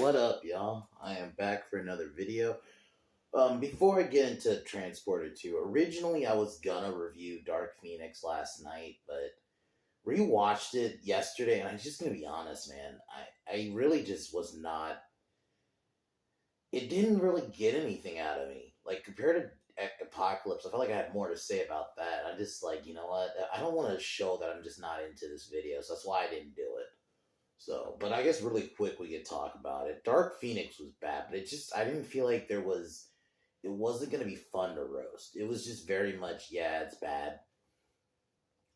What up, y'all? I am back for another video. Before I get into Transporter 2, originally I was gonna review Dark Phoenix last night, but rewatched it yesterday, and I'm just gonna be honest, man. I really just was not. It didn't really get anything out of me. Like, compared to Apocalypse, I felt like I had more to say about that. I just, like, you know what? I don't want to show that I'm just not into this video, so that's why I didn't do it. So, but I guess really quick we could talk about it. Dark Phoenix was bad, but I didn't feel like it wasn't going to be fun to roast. It was just very much, yeah, it's bad,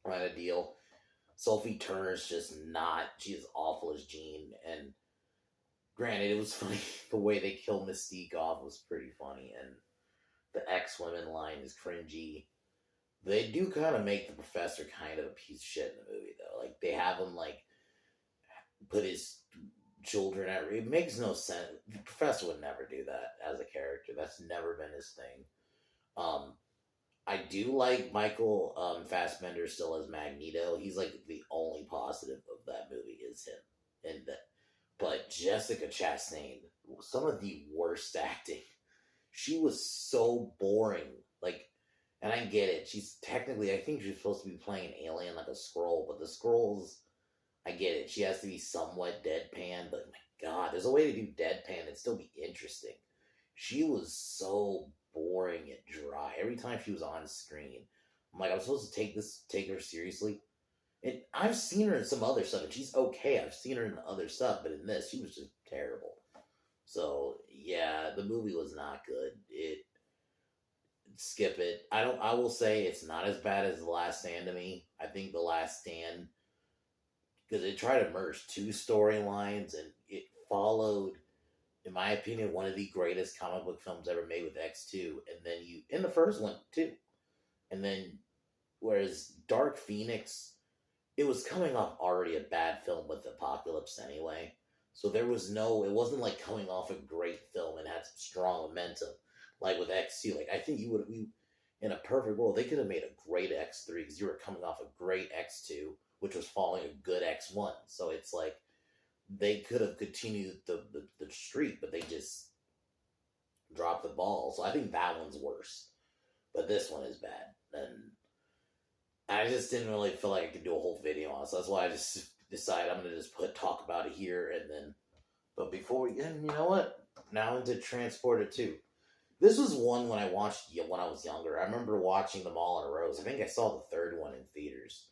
kind of deal. Sophie Turner's just not, she's awful as Jean. And granted, it was funny, the way they kill Mystique off was pretty funny. And the X-Women line is cringy. They do kind of make the professor kind of a piece of shit in the movie, though. Like, they have him, like, put his children at risk. It makes no sense. The professor would never do that as a character. That's never been his thing. I do like Michael Fassbender still as Magneto. He's like the only positive of that movie is him. But Jessica Chastain, some of the worst acting. She was so boring. Like, and I get it. She's technically, I think she's supposed to be playing an alien like a Skrull, but the Skrulls, I get it. She has to be somewhat deadpan, but my God, there's a way to do deadpan and still be interesting. She was so boring and dry. Every time she was on screen, I'm like, I'm supposed to take her seriously. And I've seen her in some other stuff, and she's okay. I've seen her in other stuff, but in this, she was just terrible. So yeah, the movie was not good. Skip it. I will say it's not as bad as The Last Stand to me. I think The Last Stand, because it tried to merge two storylines, and it followed, in my opinion, one of the greatest comic book films ever made with X2, and then in the first one too, and then whereas Dark Phoenix, it was coming off already a bad film with Apocalypse anyway, so it wasn't like coming off a great film and had some strong momentum like with X2. Like, I think in a perfect world, they could have made a great X3 because you were coming off a great X2, which was following a good X1. So it's like they could have continued the streak, but they just dropped the ball. So I think that one's worse. But this one is bad. And I just didn't really feel like I could do a whole video on it. So that's why I just decided I'm going to just talk about it here. And then, but before and you know what? Now into Transporter 2. This was one when I watched when I was younger. I remember watching them all in a row. I think I saw the third one in theaters.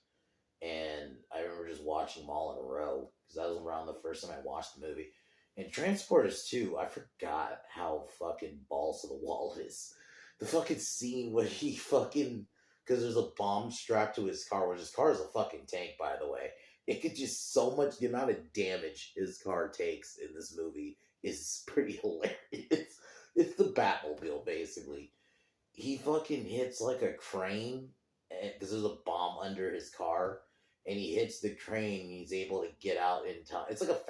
And I remember just watching them all in a row because that was around the first time I watched the movie. And Transporters 2, I forgot how fucking balls to the wall it is. The fucking scene where he fucking, because there's a bomb strapped to his car, which his car is a fucking tank, by the way. It could just so much, the amount of damage his car takes in this movie is pretty hilarious. It's the Batmobile, basically. He fucking hits like a crane because there's a bomb under his car. And he hits the crane, and he's able to get out in time. It's like a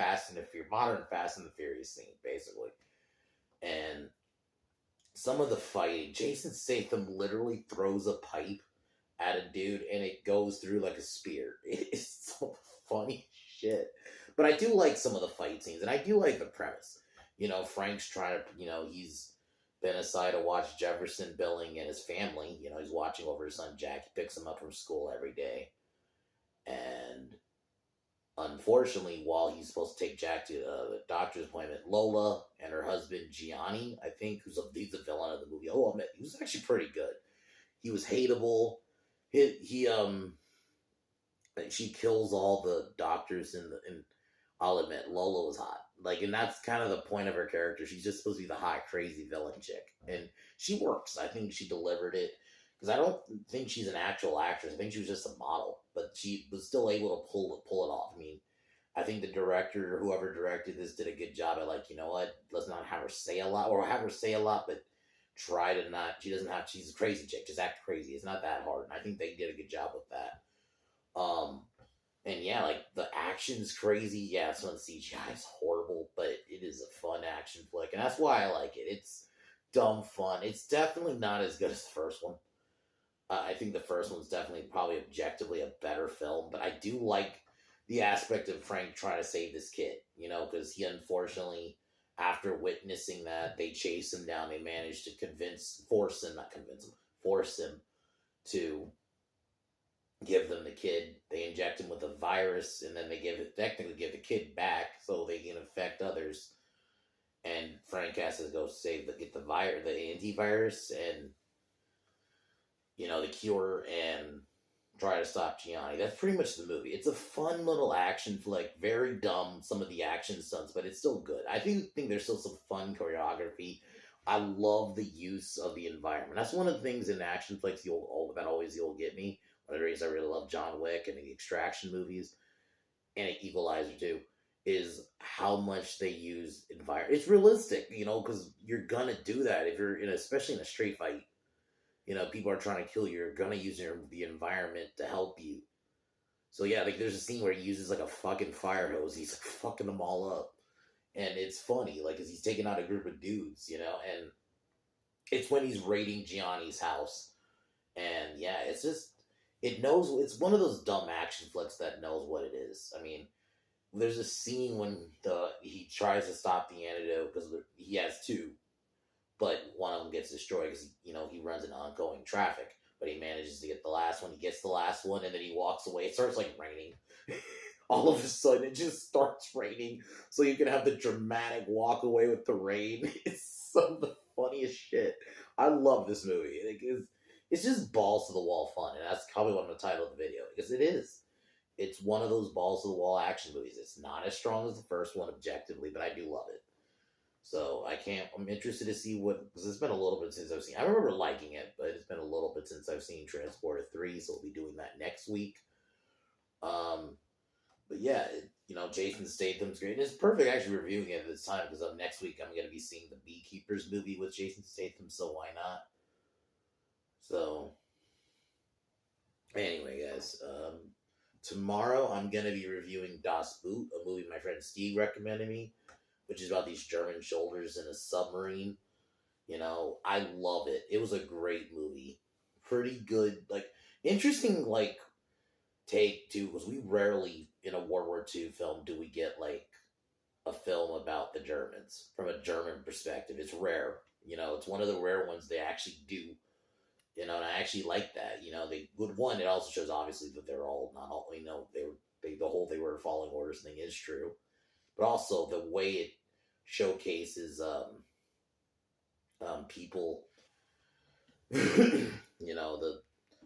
modern Fast and the Furious scene, basically. And some of the fighting, Jason Statham literally throws a pipe at a dude, and it goes through like a spear. It is so funny shit. But I do like some of the fight scenes, and I do like the premise. You know, Frank's trying to, he's been aside to watch Jefferson Billing and his family. You know, he's watching over his son Jack. He picks him up from school every day. And unfortunately, while he's supposed to take Jack to the doctor's appointment, Lola and her husband Gianni, I think, he's the villain of the movie. Oh, he was actually pretty good. He was hateable. She kills all the doctors and I'll admit, Lola was hot. Like, and that's kind of the point of her character. She's just supposed to be the hot, crazy villain chick, and she works. I think she delivered it. Because I don't think she's an actual actress. I think she was just a model. But she was still able to pull it off. I mean, I think the director or whoever directed this did a good job at, like, you know what? Let's not have her say a lot. Or have her say a lot, but try to not. She's a crazy chick. Just act crazy. It's not that hard. And I think they did a good job with that. And yeah, like, the action's crazy. Yeah, some of the CGI is horrible. But it is a fun action flick. And that's why I like it. It's dumb fun. It's definitely not as good as the first one. I think the first one's definitely probably objectively a better film, but I do like the aspect of Frank trying to save this kid, because he unfortunately after witnessing that, they chase him down. They manage to force him, not convince him, force him to give them the kid. They inject him with a virus, and then they technically give the kid back so they can infect others. And Frank has to go get the antivirus, and the cure, and try to stop Gianni. That's pretty much the movie. It's a fun little action flick, very dumb, some of the action stunts, but it's still good. I think there's still some fun choreography. I love the use of the environment. That's one of the things in action flicks that always you'll get me. One of the reasons I really love John Wick and the Extraction movies, and Equalizer too, is how much they use environment. It's realistic, because you're gonna do that if you're especially in a street fight. People are trying to kill you. You're gonna use the environment to help you. So yeah, like there's a scene where he uses like a fucking fire hose. He's like fucking them all up, and it's funny, like, cause he's taking out a group of dudes, and it's when he's raiding Gianni's house, and yeah, it's one of those dumb action flicks that knows what it is. I mean, there's a scene when he tries to stop the antidote because he has two, but one of them gets destroyed because he runs into ongoing traffic. But he manages to get the last one. He gets the last one, and then he walks away. It starts like raining. All of a sudden, it just starts raining, so you can have the dramatic walk away with the rain. It's some of the funniest shit. I love this movie. It's just balls to the wall fun, and that's probably what I'm gonna title the video, because it is. It's one of those balls to the wall action movies. It's not as strong as the first one objectively, but I do love it. So I'm interested to see because it's been a little bit since I've seen. I remember liking it, but it's been a little bit since I've seen Transporter 3, so we'll be doing that next week. But yeah, Jason Statham's great. And it's perfect actually reviewing it at this time, because next week I'm going to be seeing the Beekeepers movie with Jason Statham, so why not? So, anyway, guys, tomorrow I'm going to be reviewing Das Boot, a movie my friend Steve recommended me, which is about these German soldiers in a submarine. I love it. It was a great movie. Pretty good, interesting, take too, because we rarely, in a World War II film, do we get, a film about the Germans from a German perspective. It's rare. It's one of the rare ones they actually do. And I actually like that. It also shows, obviously, that they're all, not all, they were following orders thing is true. But also the way it showcases people, the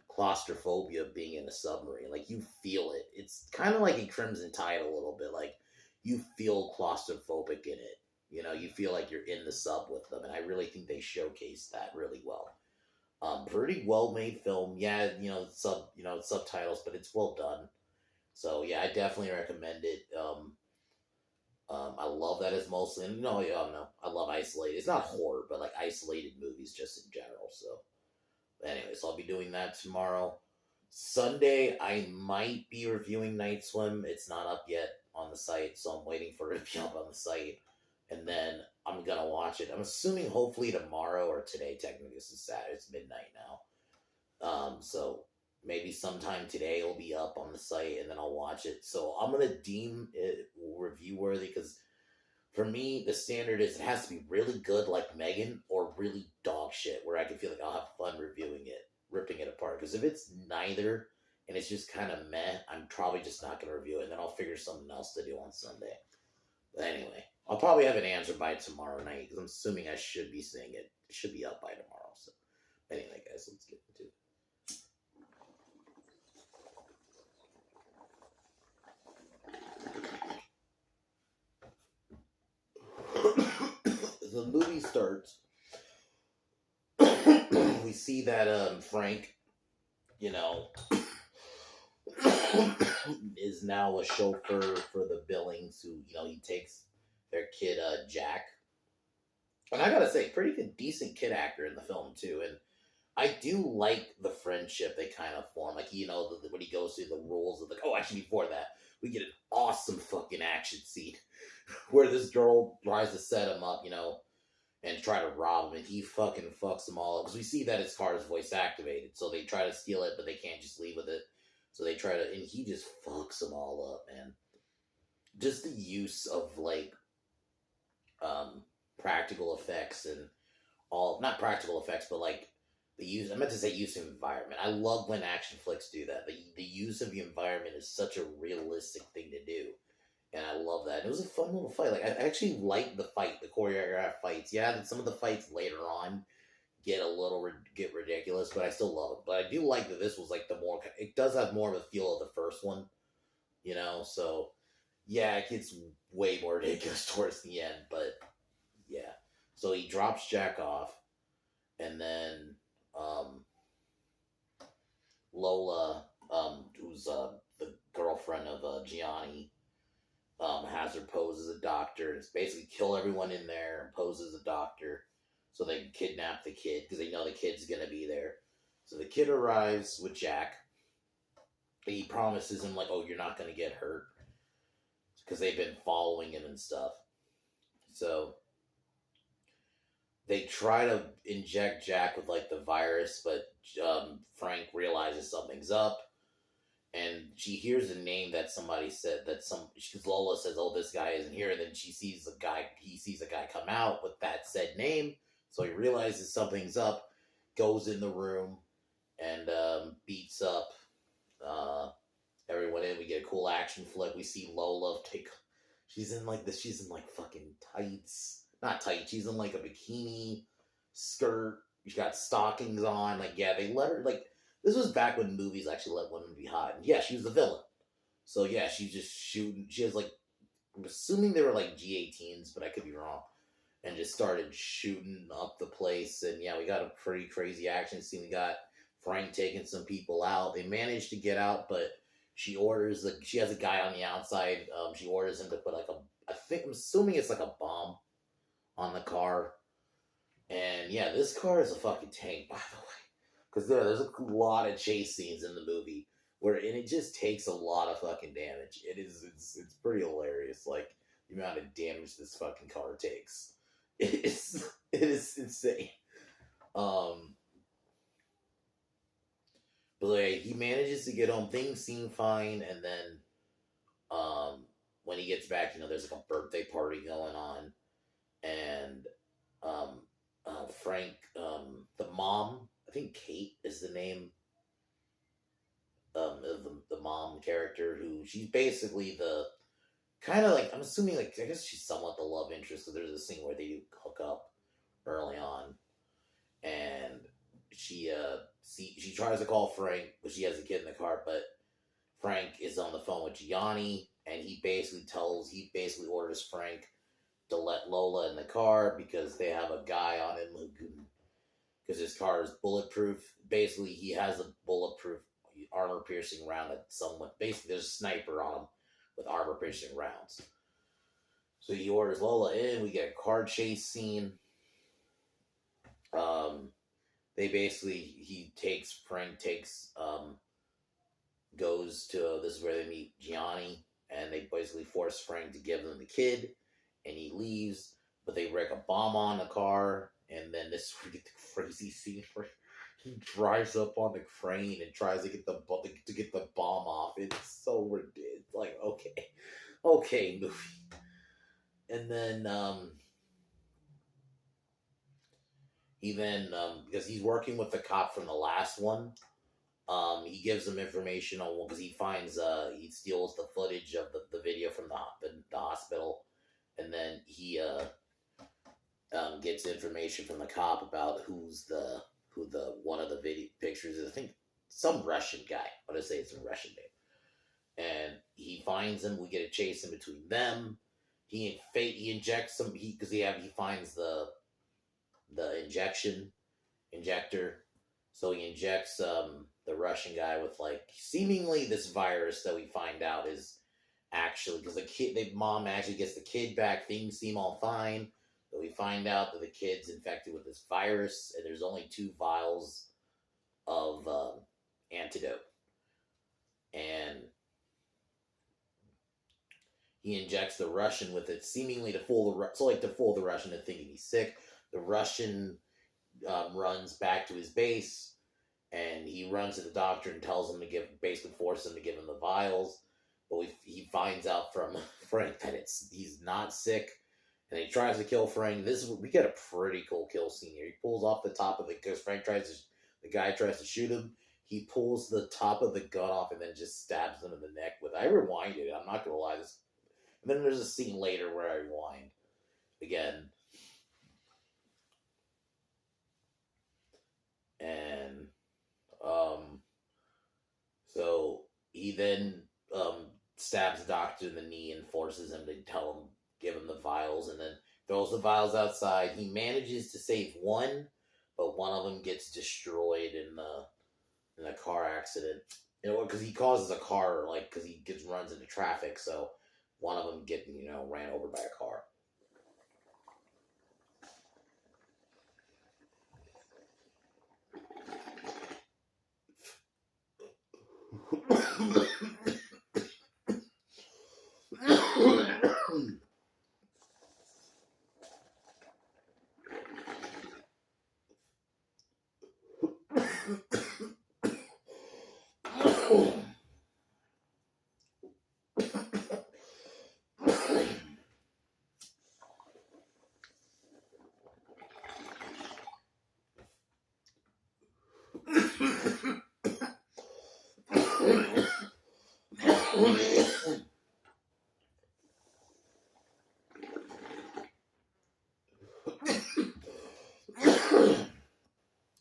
claustrophobia of being in a submarine. Like, you feel it. It's kind of like in Crimson Tide a little bit. Like, you feel claustrophobic in it. You feel like you're in the sub with them. And I really think they showcase that really well. Pretty well made film. Yeah, subtitles, but it's well done. So yeah, I definitely recommend it. I love that it's mostly, I love isolated. It's not horror, but isolated movies just in general. So anyway, so I'll be doing that tomorrow. Sunday, I might be reviewing Night Swim. It's not up yet on the site, so I'm waiting for it to be up on the site. And then I'm going to watch it. I'm assuming hopefully tomorrow or today, technically. This is Saturday. It's midnight now. So maybe sometime today it'll be up on the site, and then I'll watch it. So I'm going to deem it review worthy, because for me, the standard is it has to be really good like Megan, or really dog shit, where I can feel like I'll have fun reviewing it, ripping it apart. Because if it's neither, and it's just kind of meh, I'm probably just not going to review it, and then I'll figure something else to do on Sunday. But anyway, I'll probably have an answer by tomorrow night, because I'm assuming I should be seeing it. It should be up by tomorrow. So anyway, guys, let's get into it. The movie starts. We see that Frank, is now a chauffeur for the Billings, who, he takes their kid, Jack. And I gotta say, pretty good, decent kid actor in the film, too. And I do like the friendship they kind of form. Like, when he goes through the rules of actually, before that, we get an awesome fucking action scene where this girl tries to set him up, and try to rob him, and he fucking fucks them all up. Because we see that his car is voice activated, so they try to steal it, but they can't just leave with it. So they try to, and he just fucks them all up, man. Just the use of, um, practical effects and all, not practical effects, but like the use. I meant to say use of environment. I love when action flicks do that. The use of the environment is such a realistic thing to do, and I love that. It was a fun little fight. Like I actually liked the fight, the choreographed fights. Yeah, some of the fights later on get a little get ridiculous, but I still love it. But I do like that this was like the more. It does have more of a feel of the first one, you know. So yeah, it gets way more ridiculous towards the end, but yeah. So he drops Jack off, and then um, Lola, who's the girlfriend of Gianni, has her pose as a doctor. It's basically kill everyone in there and pose as a doctor so they can kidnap the kid because they know the kid's going to be there. So the kid arrives with Jack. He promises him, like, oh, you're not going to get hurt because they've been following him and stuff. So they try to inject Jack with, like, the virus, but Frank realizes something's up. And she hears a name that somebody said that because Lola says, "Oh, this guy isn't here." And then he sees a guy come out with that said name, so he realizes something's up. Goes in the room and beats up everyone in. We get a cool action flick. We see Lola take. She's in like fucking tights, not tight. She's in like a bikini skirt. She's got stockings on. Like yeah, they let her like. This was back when movies actually let women be hot. And yeah, she was the villain. So yeah, she's just shooting. She has like, I'm assuming they were like G18s, but I could be wrong. And just started shooting up the place. And yeah, we got a pretty crazy action scene. We got Frank taking some people out. They managed to get out, but she has a guy on the outside. She orders him to put like I'm assuming it's like a bomb on the car. And yeah, this car is a fucking tank, by the way. Because there's a lot of chase scenes in the movie and it just takes a lot of fucking damage. It's pretty hilarious, like the amount of damage this fucking car takes. It is insane. But like, he manages to get home. Things seem fine, and then when he gets back, there's like a birthday party going on, and Frank, the mom. I think Kate is the name of the mom character, who she's basically the kind of like, I'm assuming, like, I guess she's somewhat the love interest, because there's a scene where they hook up early on, and she tries to call Frank, but she has a kid in the car, but Frank is on the phone with Gianni, and he basically orders Frank to let Lola in the car because they have a guy on him because his car is bulletproof. Basically, he has a bulletproof armor-piercing round that basically there's a sniper on him with armor-piercing rounds. So he orders Lola in. We get a car chase scene. Goes to, this is where they meet Gianni, and they basically force Frank to give them the kid, and he leaves, but they wreck a bomb on the car. And then this is where we get the crazy scene where he drives up on the crane and tries to get the bomb off. It's so ridiculous. Like, okay, movie. And then because he's working with the cop from the last one, he gives him information on, because he steals the footage of the video from the hospital, and then he gets information from the cop about who one of the video pictures is. I think some Russian guy. I'm gonna say it's a Russian name. And he finds him. We get a chase in between them. He injects him because he finds the injector. So he injects the Russian guy with like seemingly this virus that we find out is actually, because the mom actually gets the kid back. Things seem all fine. But we find out that the kid's infected with this virus, and there's only 2 vials of antidote. And he injects the Russian with it, seemingly to fool the Russian into thinking he's sick. The Russian runs back to his base, and he runs to the doctor and tells him basically forces him to give him the vials. But he finds out from Frank that he's not sick. and he tries to kill Frank. We get a pretty cool kill scene here. He pulls off the top of because the guy tries to shoot him. He pulls the top of the gun off and then just stabs him in the neck with. I rewinded it. I'm not gonna lie. And then there's a scene later where I rewind again, and so he then stabs the doctor in the knee and forces him to give him the vials, and then throws the vials outside. He manages to save one, but one of them gets destroyed in a car accident. You know, because he causes a car because he runs into traffic, so one of them ran over by a car.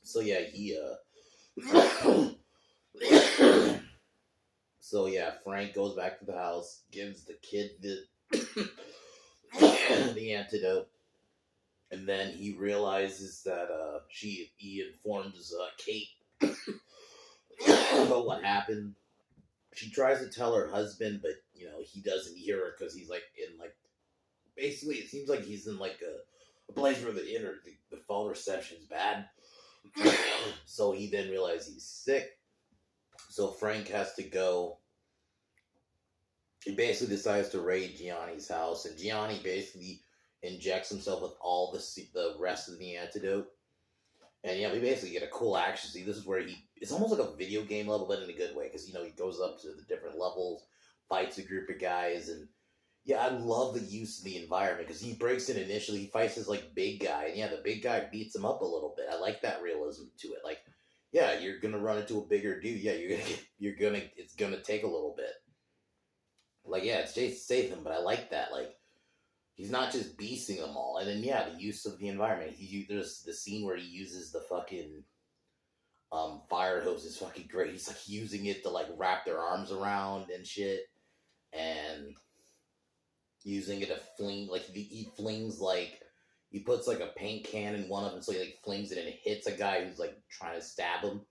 So yeah, so yeah, Frank goes back to the house, gives the kid the antidote, and then he realizes that he informs Kate about what happened. She tries to tell her husband, but he doesn't hear her because he's basically it seems like he's in a place where the phone reception's bad. So he then realizes he's sick. So Frank has to go. He basically decides to raid Gianni's house, and Gianni basically injects himself with all the rest of the antidote. And we basically get a cool action scene. This is where it's almost like a video game level, but in a good way, because he goes up to the different levels, fights a group of guys, and I love the use of the environment because he breaks in initially. He fights this big guy, and the big guy beats him up a little bit. I like that realism to it. You're gonna run into a bigger dude. It's gonna take a little bit. It's Jason Statham, but I like that. He's not just beasting them all. And then the use of the environment. There's the scene where he uses the fucking fire hose is fucking great. He's using it to wrap their arms around and shit, and using it to fling he flings he puts a paint can in one of them, so he flings it and it hits a guy who's trying to stab him.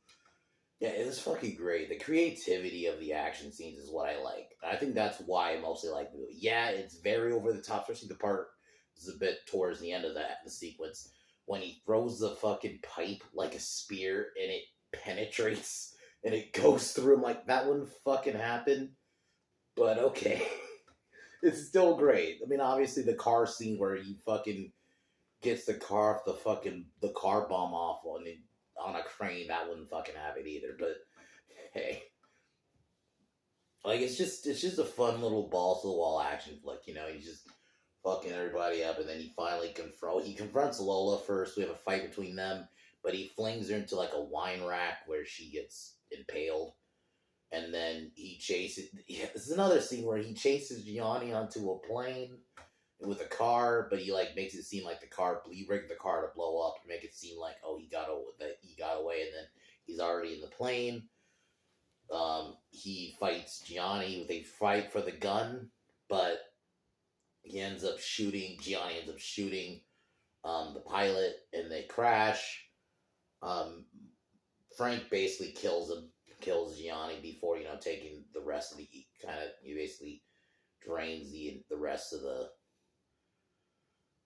Yeah, it was fucking great. The creativity of the action scenes is what I like. I think that's why I mostly like the movie. Yeah, it's very over the top, especially the part is a bit towards the end of the sequence when he throws the fucking pipe like a spear and it penetrates and it goes through him. That wouldn't fucking happen. But okay. It's still great. I mean, obviously the car scene where he fucking gets the car the car bomb off on a crane, that wouldn't fucking happen either. But hey, it's just a fun little balls to the wall action flick. He's just fucking everybody up, and then he finally confronts Lola first. We have a fight between them, but he flings her into a wine rack where she gets impaled. And then he chases. This is another scene where he chases Gianni onto a plane with a car, but he makes it seem like he rigged the car to blow up to make it seem like he got away, and then he's already in the plane. He fights Gianni. They fight for the gun, but Gianni ends up shooting the pilot, and they crash. Frank basically kills Gianni before taking the rest of he basically drains the rest of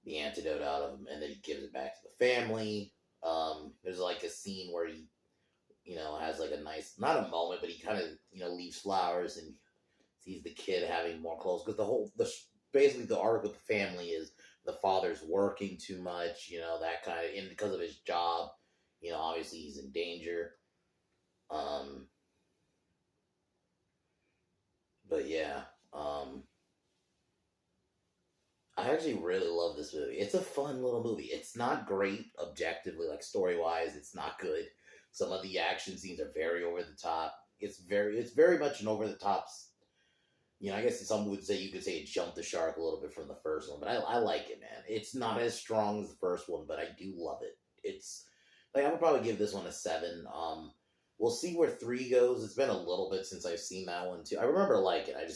the antidote out of him, and then he gives it back to the family. There's a scene where he has a nice, not a moment, but he kind of leaves flowers and sees the kid having more clothes, because basically the arc of the family is the father's working too much, that kind of, and because of his job, obviously he's in danger. But yeah, I actually really love this movie. It's a fun little movie. It's not great objectively, like story wise. It's not good. Some of the action scenes are very over the top. It's very much an over the top. I guess some would say you could say it jumped the shark a little bit from the first one, but I like it, man. It's not as strong as the first one, but I do love it. It's like I would probably give this one a 7. We'll see where 3 goes. It's been a little bit since I've seen that one too. I remember liking it.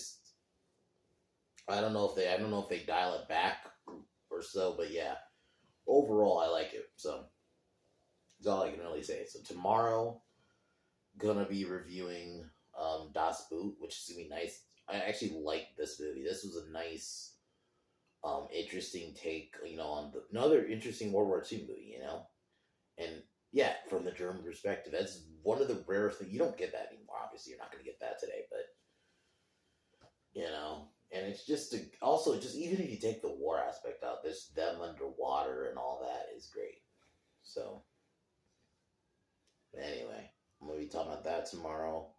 I don't know if they dial it back or so, but yeah. Overall I like it. So that's all I can really say. So tomorrow gonna be reviewing Das Boot, which is gonna be nice. I actually like this movie. This was a nice interesting take, on another interesting World War II movie, And yeah, from the German perspective, that's one of the rare things. You don't get that anymore. Obviously, you're not going to get that today, but and it's also just even if you take the war aspect out, this them underwater and all that is great. So anyway, I'm gonna be talking about that tomorrow.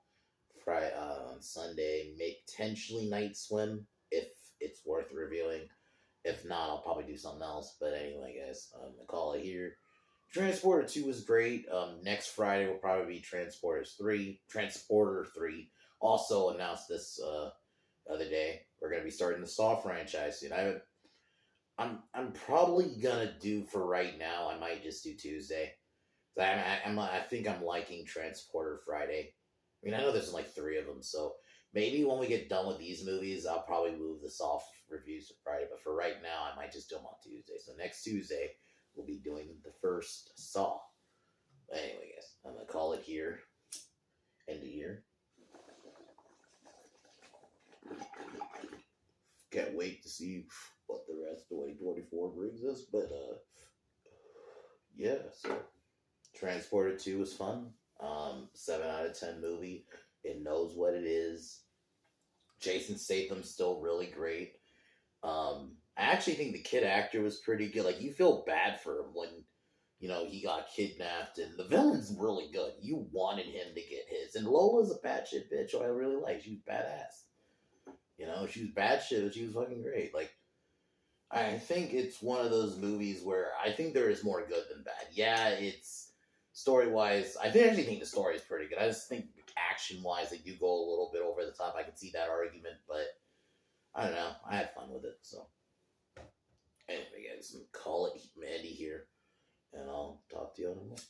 Friday on Sunday, make potentially Night Swim if it's worth reviewing. If not, I'll probably do something else. But anyway, guys, I'm gonna call it here. Transporter 2 was great. Next Friday will probably be Transporter 3. Also announced this other day. We're gonna be starting the Saw franchise soon. I'm probably gonna do for right now. I might just do Tuesday. I think I'm liking Transporter Friday. I mean, I know there's like 3 of them, so maybe when we get done with these movies, I'll probably move the Saw reviews to Friday. But for right now, I might just do them on Tuesday. So next Tuesday, we'll be doing the first Saw. But anyway, guys, I'm going to call it here. End of year. Can't wait to see what the rest of 2024 brings us. But, yeah, so Transporter 2 was fun. 7 out of 10 movie. It knows what it is. Jason Statham's still really great. I actually think the kid actor was pretty good. Like, you feel bad for him when, he got kidnapped, and the villain's really good. You wanted him to get his. And Lola's a batshit bitch, who I really like. She was badass. She was batshit, but she was fucking great. Like, I think it's one of those movies where I think there is more good than bad. Yeah, it's story-wise, I actually think the story is pretty good. I just think action-wise, they do go a little bit over the top. I can see that argument, but I don't know. I had fun with it, so. Anyway, guys, call it Mandy here, and I'll talk to you in a minute.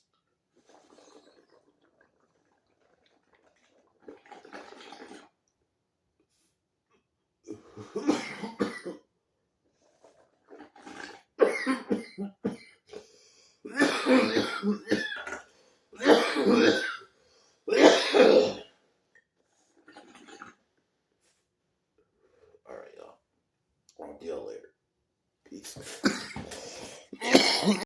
Alright, y'all. I'll deal later. Peace.